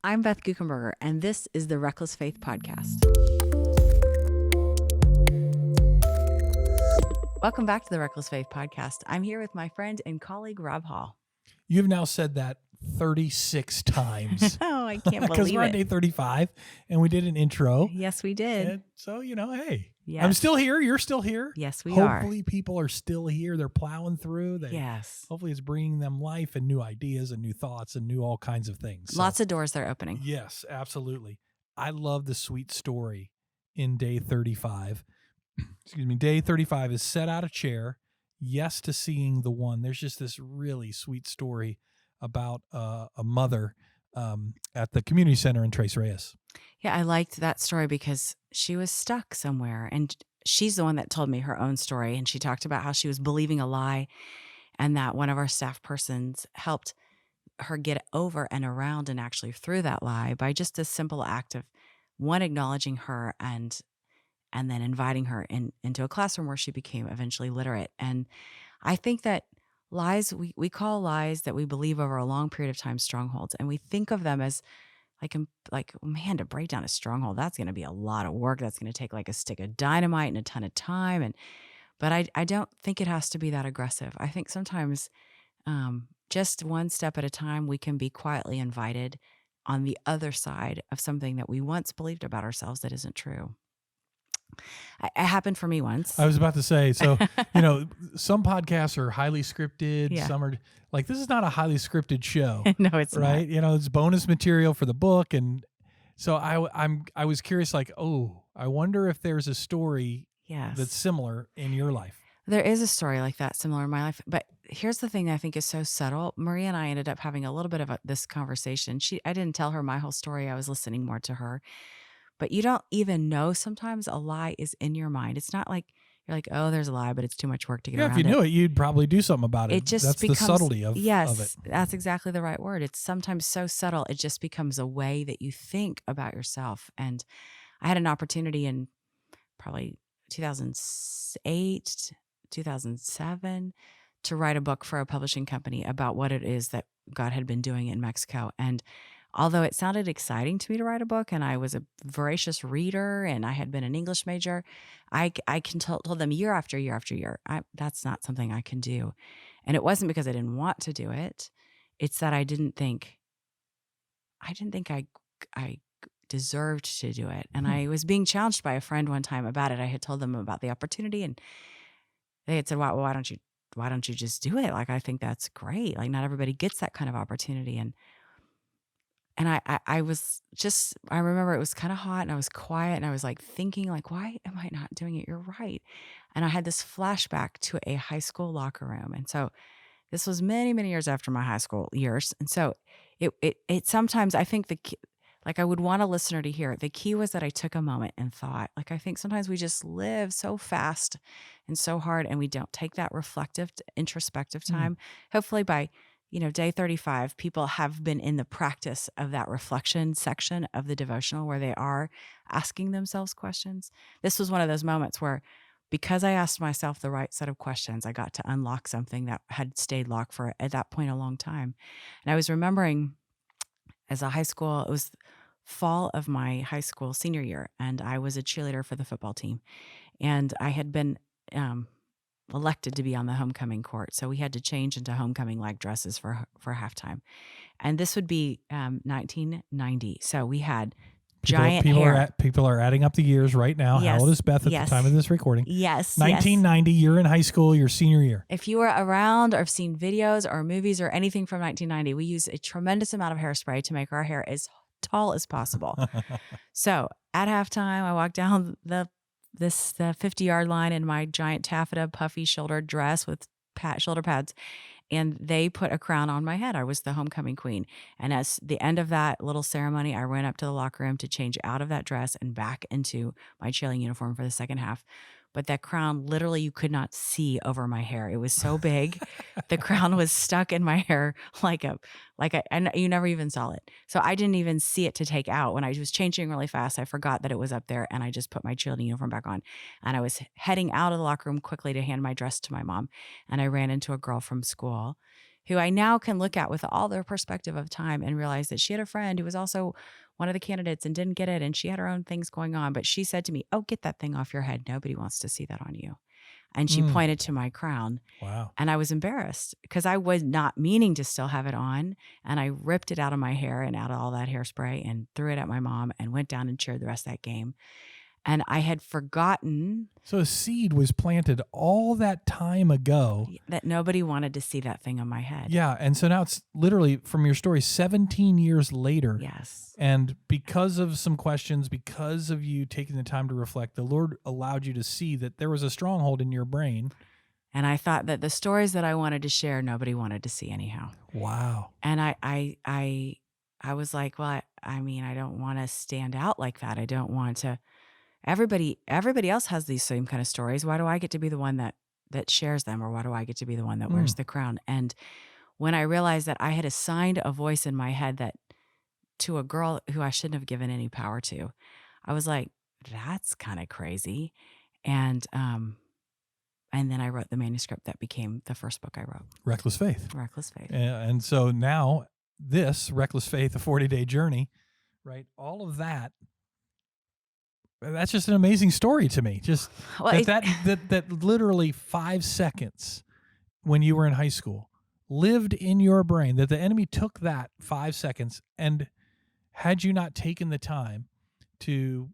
I'm Beth Guckenberger, and this is the Reckless Faith Podcast. Welcome back to the Reckless Faith Podcast. I'm here with my friend and colleague, Rob Hall. You've now said that 36 times. Oh, I can't Because believe we're on it. day 35, and we did an intro. Yes, we did. And so, hey, Yes. I'm still here. You're still here. Yes, we are. Hopefully people are still here. They're plowing through. Yes. Hopefully it's bringing them life and new ideas and new thoughts and new all kinds of things. So, Lots of doors they're opening. yes, absolutely. I love the sweet story in day 35. Excuse me. Day 35 is set out a chair. Yes to seeing the one. There's just this really sweet story about a mother at the community center in Tres Reyes. Yeah, I liked that story because she was stuck somewhere, and she's the one that told me her own story, and she talked about how she was believing a lie and that one of our staff persons helped her get over and around and actually through that lie by just a simple act of one, acknowledging her and then inviting her into a classroom where she became eventually literate. And I think that lies, we call lies that we believe over a long period of time strongholds, and we think of them as like, man, to break down a stronghold, that's going to be a lot of work. That's going to take like a stick of dynamite and a ton of time. But I don't think it has to be that aggressive. I think sometimes just one step at a time, we can be quietly invited on the other side of something that we once believed about ourselves that isn't true. It happened for me once. I was about to say, so, some podcasts are highly scripted. Yeah. Some are like, this is not a highly scripted show. No, it's right. not. It's bonus material for the book. And so I was curious, like, I wonder if there's a story Yes. that's similar in your life. There is a story like that similar in my life. But here's the thing that I think is so subtle. Maria and I ended up having a little bit of this conversation. I didn't tell her my whole story. I was listening more to her. But you don't even know sometimes a lie is in your mind. It's not like you're like, oh, there's a lie, but it's too much work to get around it. If you knew it, you'd probably do something about it. It just That's becomes, the subtlety of yes, it. that's exactly the right word. It's sometimes so subtle, it just becomes a way that you think about yourself. And I had an opportunity in probably 2008, 2007 to write a book for a publishing company about what it is that God had been doing in Mexico. And although it sounded exciting to me to write a book, and I was a voracious reader, and I had been an English major, I told them year after year after year, that's not something I can do. And it wasn't because I didn't want to do it. It's that I didn't think I deserved to do it. And I was being challenged by a friend one time about it. I had told them about the opportunity, and they had said, well, why don't you just do it? Like, I think that's great. Like, not everybody gets that kind of opportunity. And I was just, I remember it was kind of hot and I was quiet and I was like thinking like, why am I not doing it? You're right. And I had this flashback to a high school locker room. And so this was many, many years after my high school years. And so it sometimes, I think like I would want a listener to hear it. The key was that I took a moment and thought, like, I think sometimes we just live so fast and so hard and we don't take that reflective, introspective time. Hopefully by day 35, people have been in the practice of that reflection section of the devotional where they are asking themselves questions. This was one of those moments where, because I asked myself the right set of questions, I got to unlock something that had stayed locked for, at that point, a long time. And I was remembering as a high school, it was fall of my high school senior year, and I was a cheerleader for the football team. And I had been elected to be on the homecoming court. So we had to change into homecoming like dresses for halftime. And this would be 1990. So we had giant hair. People are adding up the years right now. Yes, How old is Beth at yes. the time of this recording? Yes. 1990, you're in high school, your senior year. If you were around or have seen videos or movies or anything from 1990, we used a tremendous amount of hairspray to make our hair as tall as possible. So at halftime, I walked down the 50-yard line in my giant taffeta puffy shouldered dress with shoulder pads, and they put a crown on my head. I was the homecoming queen. And as the end of that little ceremony, I ran up to the locker room to change out of that dress and back into my cheerleading uniform for the second half. But that crown, literally, you could not see over my hair. It was so big. The crown was stuck in my hair and you never even saw it. So I didn't even see it to take out. When I was changing really fast, I forgot that it was up there, and I just put my cheerleading uniform back on. And I was heading out of the locker room quickly to hand my dress to my mom. And I ran into a girl from school who I now can look at with all the perspective of time and realize that she had a friend who was also one of the candidates and didn't get it. And she had her own things going on. But she said to me, "Oh, get that thing off your head. Nobody wants to see that on you." And she Mm, pointed to my crown. wow. And I was embarrassed because I was not meaning to still have it on. And I ripped it out of my hair and out of all that hairspray and threw it at my mom and went down and cheered the rest of that game. And I had forgotten So a seed was planted all that time ago. that nobody wanted to see that thing on my head. Yeah. And so now it's literally from your story 17 years later. Yes. And because of some questions, because of you taking the time to reflect, the Lord allowed you to see that there was a stronghold in your brain. And I thought that the stories that I wanted to share, nobody wanted to see anyhow. Wow. And I was like, well, I mean, I don't want to stand out like that. I don't want to. Everybody else has these same kind of stories. Why do I get to be the one that shares them, or why do I get to be the one that Mm. wears the crown? And when I realized that I had assigned a voice in my head that to a girl who I shouldn't have given any power to, I was like, that's kind of crazy. And then I wrote the manuscript that became the first book I wrote, Reckless Faith. Reckless Faith. And so now this Reckless Faith, a 40-day journey, right? All of that. That's just an amazing story to me. Just Well, that literally 5 seconds when you were in high school lived in your brain, that the enemy took that 5 seconds, and had you not taken the time to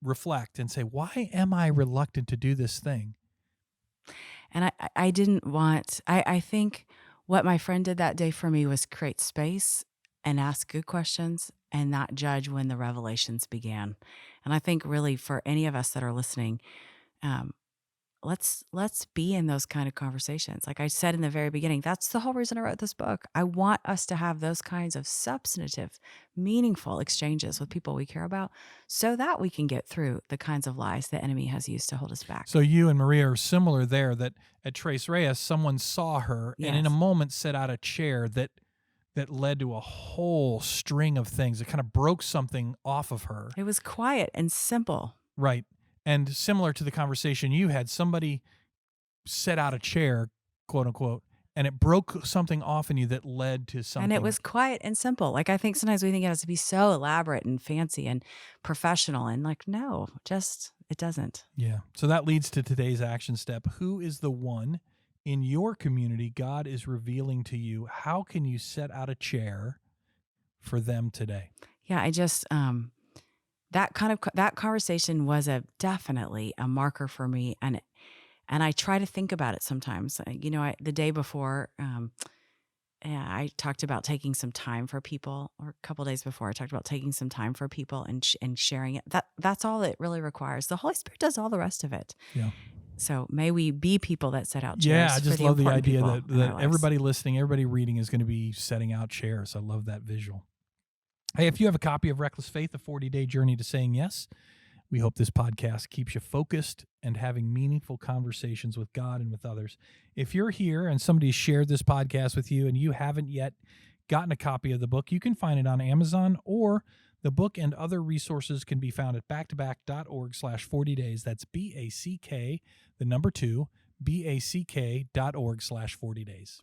reflect and say, why am I reluctant to do this thing? And I didn't want, I think what my friend did that day for me was create space and ask good questions and not judge when the revelations began. And I think really for any of us that are listening, um, let's be in those kind of conversations. Like I said in the very beginning, that's the whole reason I wrote this book. I want us to have those kinds of substantive, meaningful exchanges with people we care about so that we can get through the kinds of lies the enemy has used to hold us back. So you and Maria are similar there, that at Tres Reyes, someone saw her and in a Yes. moment set out a chair that led to a whole string of things. It kind of broke something off of her. It was quiet and simple. Right. And similar to the conversation you had, somebody set out a chair, quote unquote, and it broke something off in you that led to something. And it was quiet and simple. Like I think sometimes we think it has to be so elaborate and fancy and professional. And like, no, just it doesn't. Yeah. So that leads to today's action step. Who is the one in your community God is revealing to you? How can you set out a chair for them today? Yeah, I just that conversation was definitely a marker for me, and I try to think about it sometimes. The day before, yeah, I talked about taking some time for people, or a couple days before, I talked about taking some time for people and sharing it. That's all it really requires. The Holy Spirit does all the rest of it. Yeah. So may we be people that set out chairs. Yeah, I for just the love the important idea people that, in our that lives. everybody listening, everybody reading is going to be setting out chairs. I love that visual. Hey, if you have a copy of Reckless Faith, a 40-day journey to saying yes, we hope this podcast keeps you focused and having meaningful conversations with God and with others. If you're here and somebody shared this podcast with you and you haven't yet gotten a copy of the book, you can find it on Amazon, or the book and other resources can be found at backtoback.org/40days. That's BACK, the number 2, BACK.org/40days.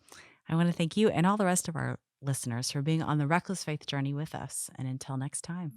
I want to thank you and all the rest of our listeners for being on the Reckless Faith journey with us. And until next time.